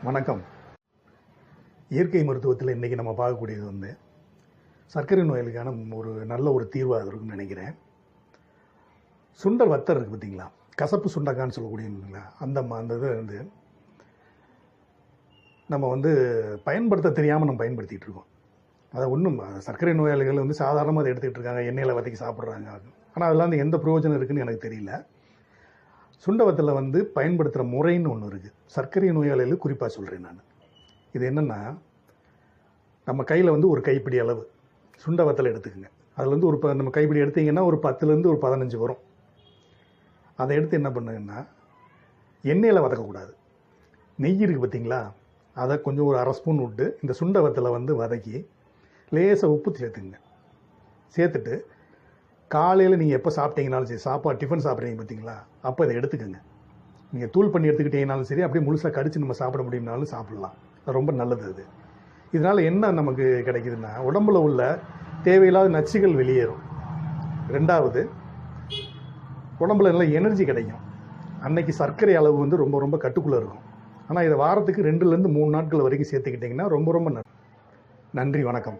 வணக்கம். இயற்கை மருத்துவத்தில் இன்றைக்கி நம்ம பார்க்கக்கூடியது சர்க்கரை நோய்களுக்கான நல்ல ஒரு தீர்வாக இருக்குன்னு நினைக்கிறேன். சுண்டல் வத்தல் இருக்குது பார்த்தீங்களா, கசப்பு சுண்டக்கான்னு சொல்லக்கூடிய அந்த இதை நம்ம பயன்படுத்த தெரியாமல் நம்ம பயன்படுத்திகிட்டு இருக்கோம். அதை ஒன்றும் சர்க்கரை நோயாளிகள் சாதாரணமாக அதை எடுத்துக்கிட்டு இருக்காங்க, எண்ணெயில் வதக்கி சாப்பிட்றாங்க. ஆனால் அதெல்லாம் எந்த பிரயோஜனம் இருக்குதுன்னு எனக்கு தெரியல. சுண்டவத்தில் பயன்படுத்துகிற முறைன்னு ஒன்று இருக்குது. சர்க்கரை நோயாளிகள் குறிப்பாக சொல்கிறேன் நான். இது என்னென்னா, நம்ம கையில் ஒரு கைப்பிடி அளவு சுண்டவத்தில் எடுத்துக்கோங்க. அதில் நம்ம கைப்பிடி எடுத்திங்கன்னா ஒரு 10லேருந்து ஒரு 15 வரும். அதை எடுத்து என்ன பண்ணுங்கன்னா, எண்ணெயில் வதக்கக்கூடாது. நெய் இருக்குது பார்த்தீங்களா, அதை கொஞ்சம் ஒரு 1/2 ஸ்பூன் விட்டு இந்த சுண்டவத்தில் வதக்கி லேசாக உப்பு சேர்த்துங்க. சேர்த்துட்டு காலையில் நீங்கள் எப்போ சாப்பிட்டீங்கனாலும் சரி, சாப்பாடு டிஃபன் சாப்பிட்றீங்க பார்த்தீங்களா, அப்போ இதை எடுத்துக்கோங்க. நீங்கள் தூள் பண்ணி எடுத்துக்கிட்டீங்கனாலும் சரி, அப்படியே முழுசாக கடிச்சு நம்ம சாப்பிட முடியும்னாலும் சாப்பிட்லாம். அது ரொம்ப நல்லது. அது இதனால் என்ன நமக்கு கிடைக்குதுன்னா, உடம்புல உள்ள தேவையில்லாத நச்சுகள் வெளியேறும். 2வது, உடம்புல நல்ல எனர்ஜி கிடைக்கும். அன்னைக்கு சர்க்கரை அளவு ரொம்ப ரொம்ப கட்டுக்குள்ளே இருக்கும். ஆனால் இதை வாரத்துக்கு 2லேருந்து 3 நாட்கள் வரைக்கும் சேர்த்துக்கிட்டிங்கன்னா ரொம்ப ரொம்ப நன்றி. வணக்கம்.